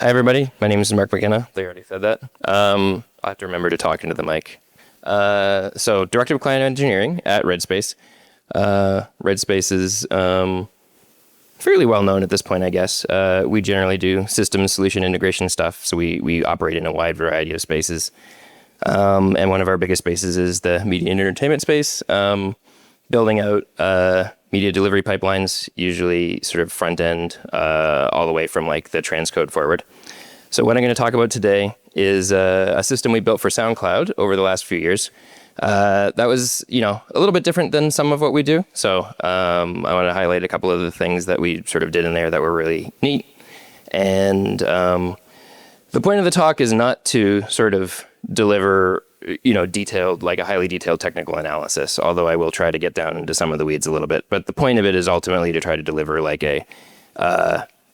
Hi, everybody. My name is Mark McKenna. They already said that. I'll have to remember to talk into the mic. So, Director of Client Engineering at Redspace. Redspace is fairly well known at this point, I guess. We generally do system solution integration stuff, so we operate in a wide variety of spaces. And one of our biggest spaces is the media and entertainment space. Building out media delivery pipelines, usually sort of front end, all the way from like the transcode forward. So what I'm going to talk about today is a system we built for SoundCloud over the last few years. That was, a little bit different than some of what we do. So I want to highlight a couple of the things that we sort of did in there that were really neat. And the point of the talk is not to sort of deliver detailed, like a highly detailed technical analysis, although I will try to get down into some of the weeds a little bit. But the point of it is ultimately to try to deliver like a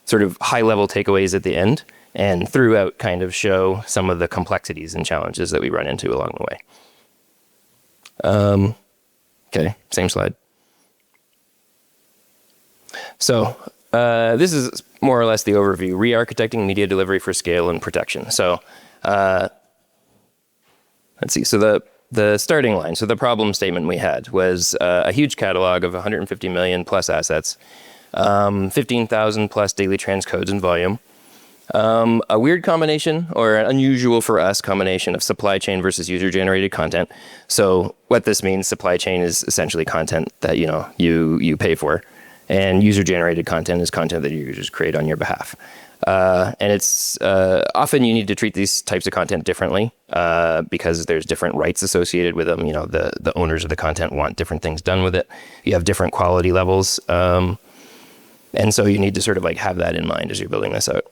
sort of high level takeaways at the end, and throughout kind of show some of the complexities and challenges that we run into along the way. Okay, same slide. So this is more or less the overview, re-architecting media delivery for scale and protection. So let's see. So the starting line, so the problem statement we had was a huge catalog of 150 million plus assets, 15,000 plus daily transcodes in volume, a weird combination, or an unusual for us combination of supply chain versus user-generated content. So what this means, supply chain is essentially content that you pay for, and user-generated content is content that your users create on your behalf. And it's often you need to treat these types of content differently because there's different rights associated with them. The owners of the content want different things done with it. You have different quality levels. And so you need to sort of like have that in mind as you're building this out.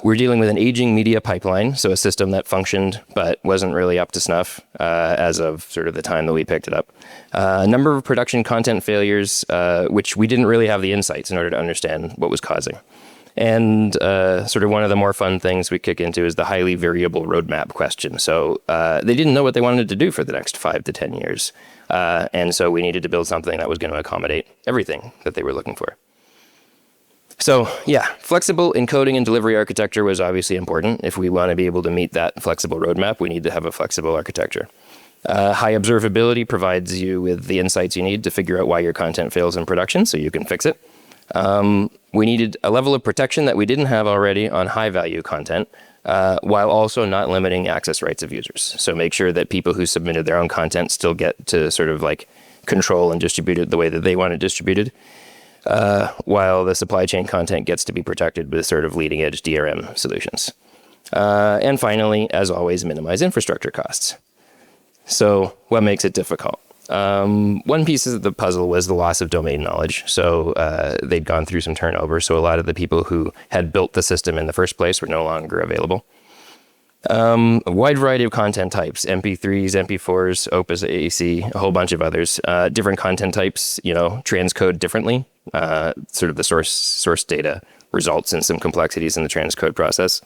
We're dealing with an aging media pipeline, so a system that functioned but wasn't really up to snuff as of sort of the time that we picked it up. A number of production content failures, which we didn't really have the insights in order to understand what was causing. And sort of one of the more fun things we kick into is the highly variable roadmap question. So they didn't know what they wanted to do for the next 5 to 10 years. And so we needed to build something that was going to accommodate everything that they were looking for. So yeah, flexible encoding and delivery architecture was obviously important. If we want to be able to meet that flexible roadmap, we need to have a flexible architecture. High observability provides you with the insights you need to figure out why your content fails in production so you can fix it. We needed a level of protection that we didn't have already on high value content, while also not limiting access rights of users. So make sure that people who submitted their own content still get to sort of like control and distribute it the way that they want it distributed, while the supply chain content gets to be protected with sort of leading edge DRM solutions. And finally, as always, minimize infrastructure costs. So what makes it difficult? One piece of the puzzle was the loss of domain knowledge. So they'd gone through some turnover. So a lot of the people who had built the system in the first place were no longer available. A wide variety of content types, MP3s, MP4s, Opus AAC, a whole bunch of others. Different content types, transcode differently. Sort of the source data results in some complexities in the transcode process.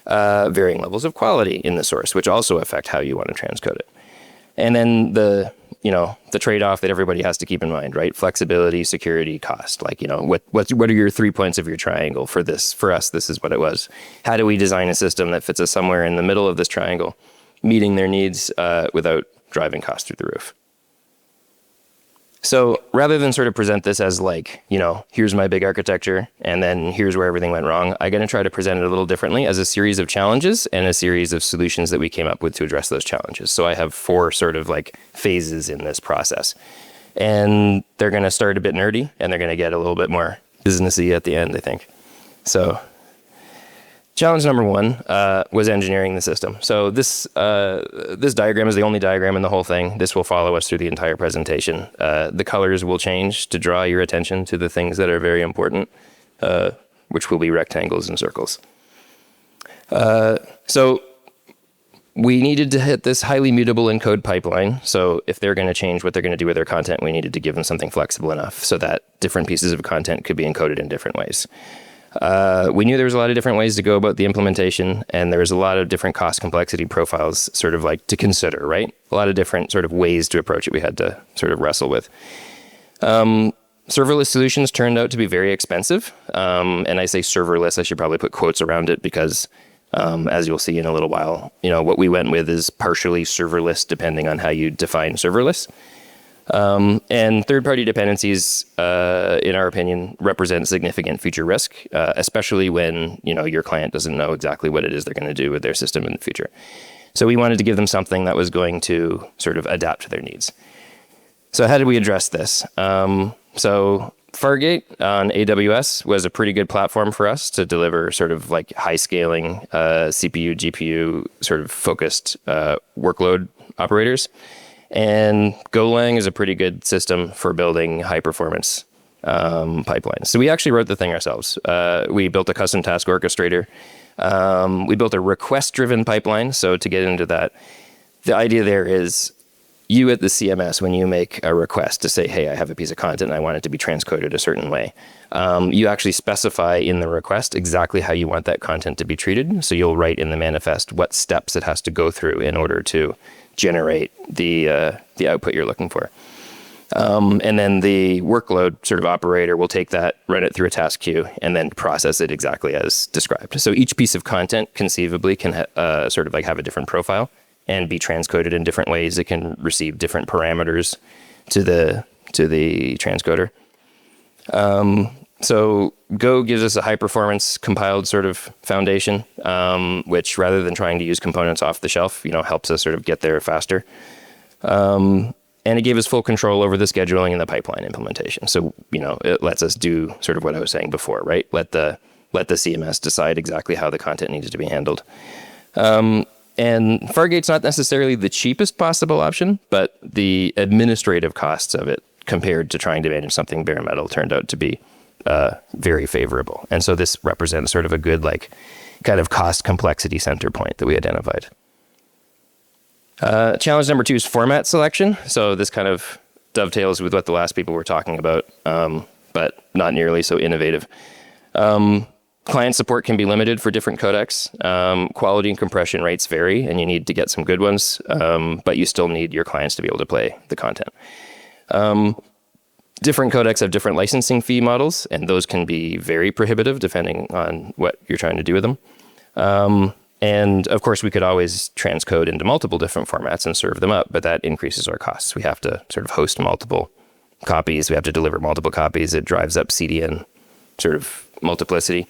Varying levels of quality in the source, which also affect how you want to transcode it. And then the trade-off that everybody has to keep in mind, right? Flexibility, security, cost. Like, what are your 3 points of your triangle for this? For us, this is what it was. How do we design a system that fits us somewhere in the middle of this triangle, meeting their needs without driving costs through the roof? So rather than sort of present this as like, here's my big architecture, and then here's where everything went wrong, I'm going to try to present it a little differently as a series of challenges and a series of solutions that we came up with to address those challenges. So I have 4 sort of like phases in this process. And they're going to start a bit nerdy, and they're going to get a little bit more businessy at the end, I think. So challenge number 1 was engineering the system. So this diagram is the only diagram in the whole thing. This will follow us through the entire presentation. The colors will change to draw your attention to the things that are very important, which will be rectangles and circles. So we needed to hit this highly mutable encode pipeline. So if they're going to change what they're going to do with their content, we needed to give them something flexible enough so that different pieces of content could be encoded in different ways. We knew there was a lot of different ways to go about the implementation, and there was a lot of different cost complexity profiles sort of like to consider, right? A lot of different sort of ways to approach it we had to sort of wrestle with. Serverless solutions turned out to be very expensive. And I say serverless, I should probably put quotes around it because as you'll see in a little while, what we went with is partially serverless depending on how you define serverless. And third-party dependencies, in our opinion, represent significant future risk, especially when, your client doesn't know exactly what it is they're going to do with their system in the future. So we wanted to give them something that was going to sort of adapt to their needs. So how did we address this? So Fargate on AWS was a pretty good platform for us to deliver sort of like high scaling CPU, GPU sort of focused workload operators. And Golang is a pretty good system for building high performance pipelines. So we actually wrote the thing ourselves. We built a custom task orchestrator. We built a request driven pipeline. So to get into that, the idea there is you at the CMS, when you make a request to say, hey, I have a piece of content and I want it to be transcoded a certain way, you actually specify in the request exactly how you want that content to be treated. So you'll write in the manifest what steps it has to go through in order to generate the output you're looking for. And then the workload sort of operator will take that, run it through a task queue, and then process it exactly as described. So each piece of content conceivably can sort of like have a different profile and be transcoded in different ways. It can receive different parameters to the transcoder. So Go gives us a high performance compiled sort of foundation, which rather than trying to use components off the shelf, helps us sort of get there faster. And it gave us full control over the scheduling and the pipeline implementation. So, it lets us do sort of what I was saying before, right? Let the CMS decide exactly how the content needs to be handled. And Fargate's not necessarily the cheapest possible option, but the administrative costs of it compared to trying to manage something bare metal turned out to be very favorable. And so this represents sort of a good, kind of cost complexity center point that we identified. Challenge number 2 is format selection. So this kind of dovetails with what the last people were talking about, but not nearly so innovative. Client support can be limited for different codecs. Quality and compression rates vary, and you need to get some good ones, but you still need your clients to be able to play the content. Different codecs have different licensing fee models, and those can be very prohibitive depending on what you're trying to do with them. And of course, we could always transcode into multiple different formats and serve them up, but that increases our costs. We have to sort of host multiple copies. We have to deliver multiple copies. It drives up CDN sort of multiplicity.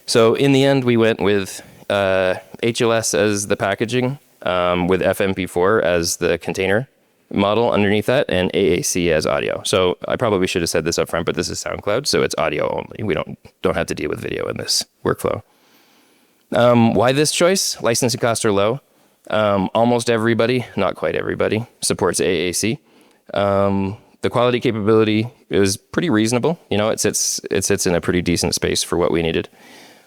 So in the end, we went with HLS as the packaging, with FMP4 as the container model underneath that, and AAC as audio. So I probably should have said this up front, but this is SoundCloud, so it's audio only. We don't have to deal with video in this workflow. Why this choice? Licensing costs are low. Almost everybody, not quite everybody, supports AAC. The quality capability is pretty reasonable. It sits in a pretty decent space for what we needed.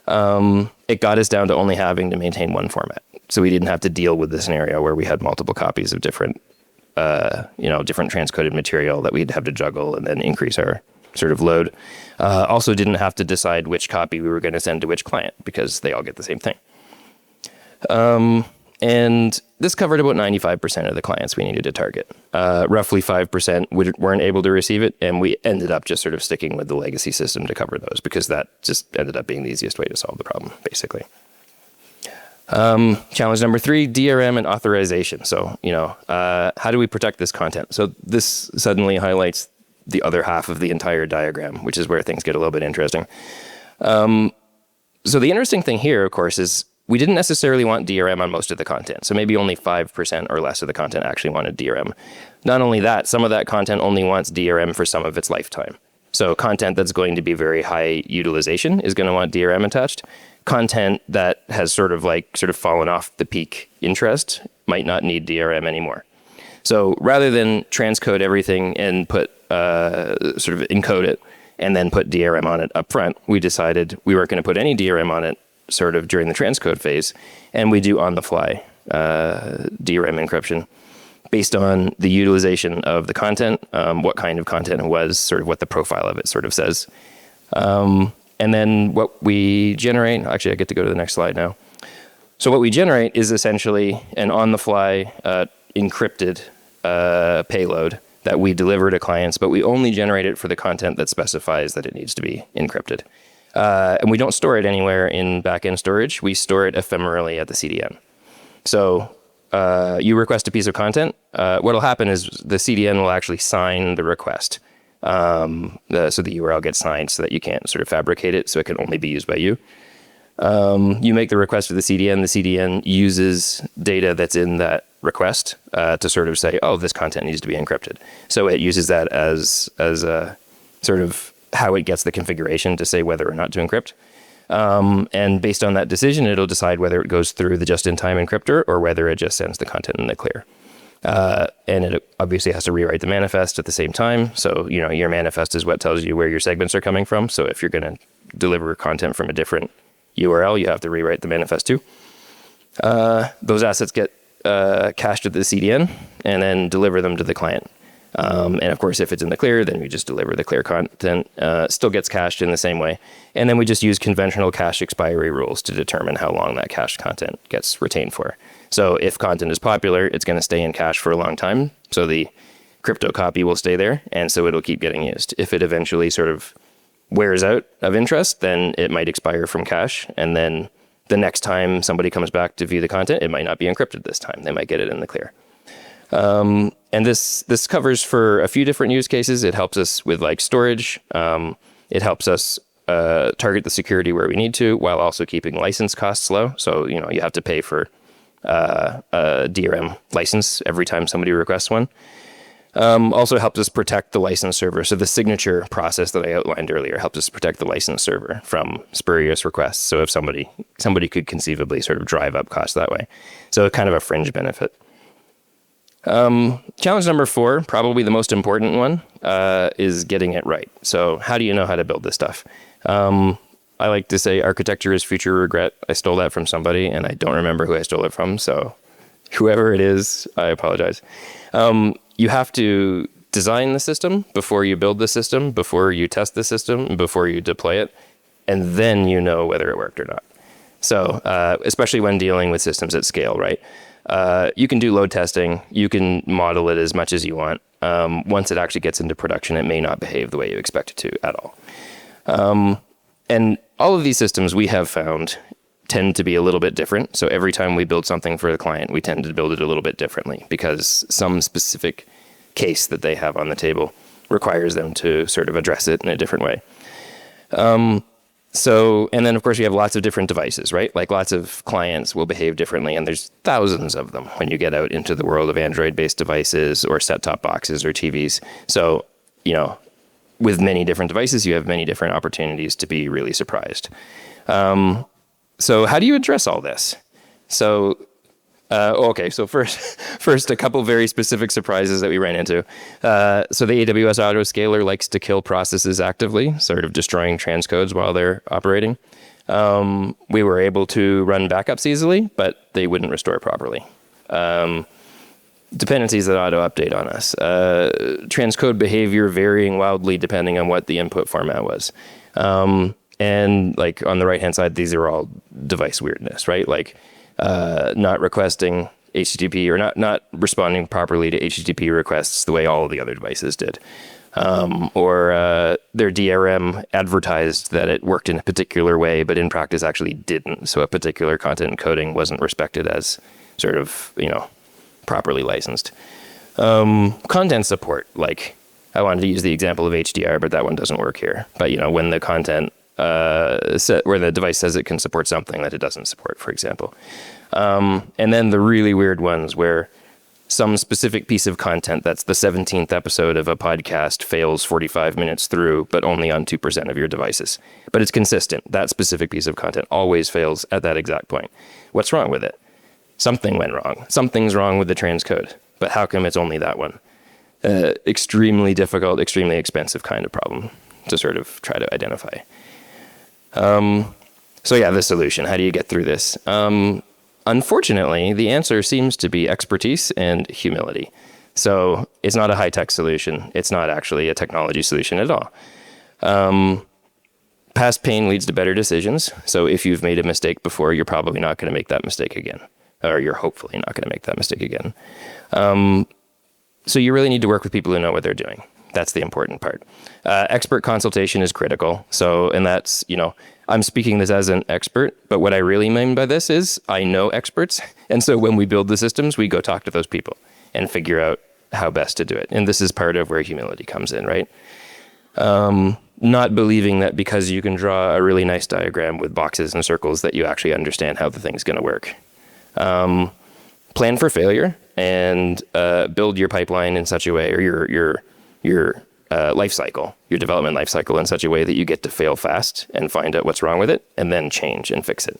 It got us down to only having to maintain one format. So we didn't have to deal with the scenario where we had multiple copies of different transcoded material that we'd have to juggle and then increase our sort of load. Also didn't have to decide which copy we were going to send to which client because they all get the same thing. And this covered about 95% of the clients we needed to target. Roughly 5% weren't able to receive it, and we ended up just sort of sticking with the legacy system to cover those because that just ended up being the easiest way to solve the problem, basically. Challenge number 3, DRM and authorization. So, how do we protect this content? So this suddenly highlights the other half of the entire diagram, which is where things get a little bit interesting. So the interesting thing here, of course, is we didn't necessarily want DRM on most of the content. So maybe only 5% or less of the content actually wanted DRM. Not only that, some of that content only wants DRM for some of its lifetime. So content that's going to be very high utilization is going to want DRM attached. Content that has sort of fallen off the peak interest might not need DRM anymore. So rather than transcode everything and put sort of encode it and then put DRM on it up front, we decided we weren't going to put any DRM on it sort of during the transcode phase, and we do on-the-fly DRM encryption based on the utilization of the content, what kind of content it was, sort of what the profile of it sort of says. And then what we generate, actually I get to go to the next slide now. So what we generate is essentially an on-the-fly encrypted payload that we deliver to clients, but we only generate it for the content that specifies that it needs to be encrypted. And we don't store it anywhere in backend storage. We store it ephemerally at the CDN. So you request a piece of content. What'll happen is the CDN will actually sign the request. So the URL gets signed so that you can't sort of fabricate it, so it can only be used by you. You make the request to the CDN. The CDN uses data that's in that request to sort of say, oh, this content needs to be encrypted. So it uses that as a sort of how it gets the configuration to say whether or not to encrypt. And based on that decision, it'll decide whether it goes through the just-in-time encryptor or whether it just sends the content in the clear. And it obviously has to rewrite the manifest at the same time. So, your manifest is what tells you where your segments are coming from. So if you're going to deliver content from a different URL, you have to rewrite the manifest too. Those assets get cached at the CDN and then deliver them to the client. And of course, if it's in the clear, then we just deliver the clear content. Still gets cached in the same way. And then we just use conventional cache expiry rules to determine how long that cached content gets retained for. So if content is popular, it's going to stay in cache for a long time. So the crypto copy will stay there, and so it'll keep getting used. If it eventually sort of wears out of interest, then it might expire from cache. And then the next time somebody comes back to view the content, it might not be encrypted this time. They might get it in the clear. And this covers for a few different use cases. It helps us with like storage. It helps us target the security where we need to while also keeping license costs low. So, you have to pay for a DRM license every time somebody requests one. Also helps us protect the license server. So the signature process that I outlined earlier helps us protect the license server from spurious requests. So if somebody could conceivably sort of drive up costs that way. So kind of a fringe benefit. Challenge number 4, probably the most important one, is getting it right. So how do you know how to build this stuff? I like to say architecture is future regret. I stole that from somebody and I don't remember who I stole it from. So whoever it is, I apologize. You have to design the system before you build the system, before you test the system, before you deploy it, and then you know whether it worked or not. So especially when dealing with systems at scale, right? You can do load testing. You can model it as much as you want. Once it actually gets into production, it may not behave the way you expect it to at all. And all of these systems we have found tend to be a little bit different. So every time we build something for the client, we tend to build it a little bit differently because some specific case that they have on the table requires them to sort of address it in a different way. And then of course you have lots of different devices, right? Like lots of clients will behave differently, and there's thousands of them when you get out into the world of Android-based devices or set-top boxes or TVs. So, with many different devices, you have many different opportunities to be really surprised. So how do you address all this? So, so first, a couple very specific surprises that we ran into. So the AWS autoscaler likes to kill processes actively, sort of destroying transcodes while they're operating. We were able to run backups easily, but they wouldn't restore properly. Dependencies that auto-update on us. Transcode behavior varying wildly depending on what the input format was. And like on the right-hand side, these are all device weirdness, right? Like not requesting HTTP or not responding properly to HTTP requests the way all of the other devices did. Or their DRM advertised that it worked in a particular way, but in practice actually didn't. So a particular content encoding wasn't respected as sort of, properly licensed. Content support, like I wanted to use the example of HDR, but that one doesn't work here. But, when the content where the device says it can support something that it doesn't support, for example. And then the really weird ones where some specific piece of content that's the 17th episode of a podcast fails 45 minutes through, but only on 2% of your devices. But it's consistent. That specific piece of content always fails at that exact point. What's wrong with it? Something went wrong. Something's wrong with the transcode. But how come it's only that one? Extremely difficult, extremely expensive kind of problem to sort of try to identify. The solution. How do you get through this? Unfortunately, the answer seems to be expertise and humility. So it's not a high-tech solution. It's not actually a technology solution at all. Past pain leads to better decisions. So if you've made a mistake before, you're probably not going to make that mistake again. Or you're hopefully not going to make that mistake again. So you really need to work with people who know what they're doing. That's the important part. Expert consultation is critical. So, and that's, I'm speaking this as an expert, but what I really mean by this is I know experts. And so when we build the systems, we go talk to those people and figure out how best to do it. And this is part of where humility comes in, right? Not believing that because you can draw a really nice diagram with boxes and circles that you actually understand how the thing's going to work. Plan for failure and build your pipeline in such a way, or your life cycle, your development life cycle in such a way that you get to fail fast and find out what's wrong with it and then change and fix it.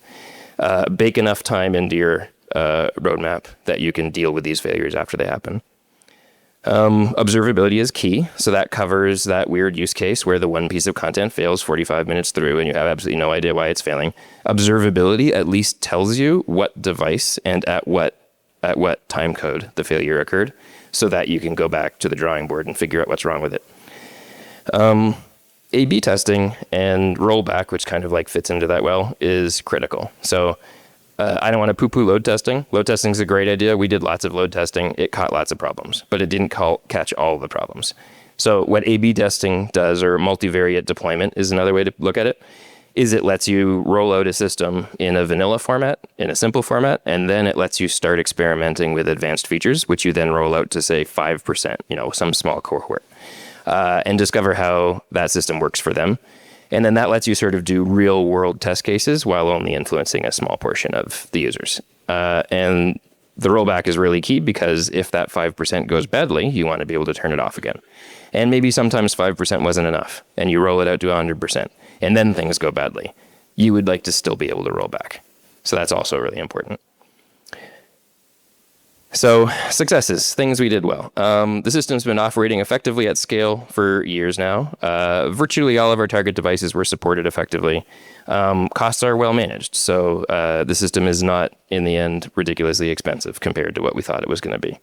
Bake enough time into your roadmap that you can deal with these failures after they happen. Observability is key. So that covers that weird use case where the one piece of content fails 45 minutes through and you have absolutely no idea why it's failing. Observability at least tells you what device and at what time code the failure occurred so that you can go back to the drawing board and figure out what's wrong with it. A/B testing and rollback, which kind of like fits into that well, is critical. So I don't want to poo-poo load testing. Load testing is a great idea. We did lots of load testing. It caught lots of problems, but it didn't catch all the problems. So what A/B testing does, or multivariate deployment is another way to look at it, is it lets you roll out a system in a vanilla format, in a simple format, and then it lets you start experimenting with advanced features, which you then roll out to, say, 5%, some small cohort, and discover how that system works for them. And then that lets you sort of do real world test cases while only influencing a small portion of the users. And the rollback is really key because if that 5% goes badly, you want to be able to turn it off again. And maybe sometimes 5% wasn't enough and you roll it out to 100% and then things go badly. You would like to still be able to roll back. So that's also really important. So successes, things we did well. The system's been operating effectively at scale for years now. Virtually all of our target devices were supported effectively. Costs are well managed. So the system is not, in the end, ridiculously expensive compared to what we thought it was going to be.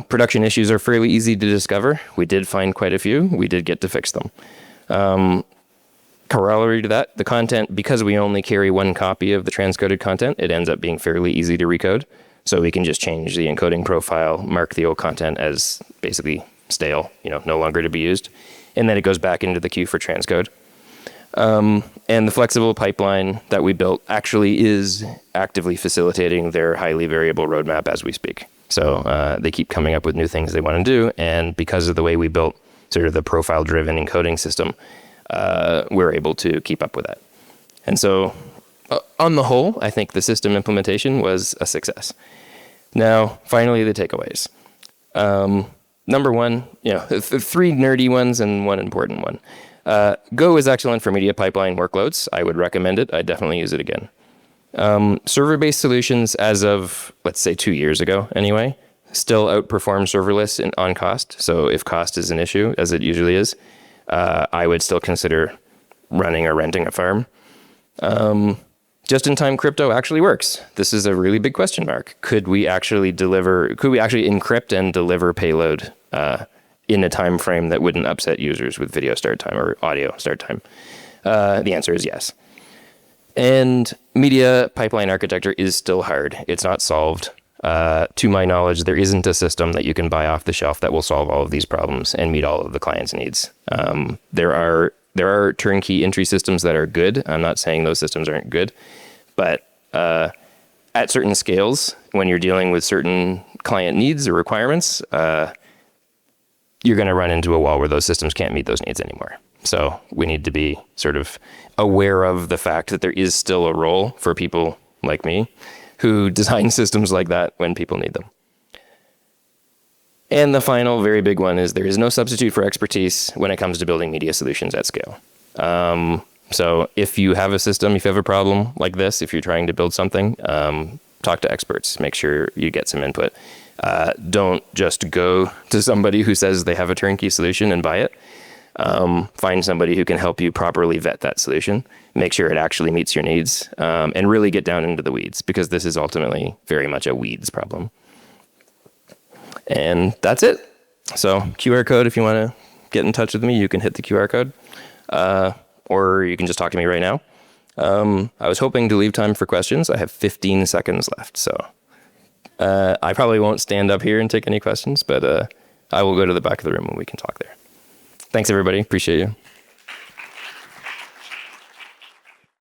Production issues are fairly easy to discover. We did find quite a few. We did get to fix them. Corollary to that, the content, because we only carry one copy of the transcoded content, it ends up being fairly easy to recode. So we can just change the encoding profile, mark the old content as basically stale, no longer to be used. And then it goes back into the queue for transcode. And the flexible pipeline that we built actually is actively facilitating their highly variable roadmap as we speak. So they keep coming up with new things they want to do. And because of the way we built sort of the profile-driven encoding system, we're able to keep up with that. And so on the whole, I think the system implementation was a success. Now, finally, the takeaways. Number one, three nerdy ones and one important one. Go is excellent for media pipeline workloads. I would recommend it. I'd definitely use it again. Server-based solutions as of, let's say, 2 years ago anyway, still outperform serverless on cost. So if cost is an issue, as it usually is, I would still consider running or renting a farm. Just-in-time crypto actually works. This is a really big question mark. Could we actually encrypt and deliver payload in a time frame that wouldn't upset users with video start time or audio start time? The answer is yes. And media pipeline architecture is still hard. It's not solved. To my knowledge, there isn't a system that you can buy off the shelf that will solve all of these problems and meet all of the client's needs. There are turnkey entry systems that are good. I'm not saying those systems aren't good, but at certain scales, when you're dealing with certain client needs or requirements, you're going to run into a wall where those systems can't meet those needs anymore. So we need to be sort of aware of the fact that there is still a role for people like me who design systems like that when people need them. And the final very big one is there is no substitute for expertise when it comes to building media solutions at scale. So if you have a system, if you have a problem like this, if you're trying to build something, talk to experts, make sure you get some input. Don't just go to somebody who says they have a turnkey solution and buy it. Find somebody who can help you properly vet that solution, make sure it actually meets your needs, and really get down into the weeds, because this is ultimately very much a weeds problem. And that's it. So QR code, if you want to get in touch with me, you can hit the QR code, or you can just talk to me right now. I was hoping to leave time for questions. I have 15 seconds left, so I probably won't stand up here and take any questions, but I will go to the back of the room and we can talk there. Thanks, everybody. Appreciate you.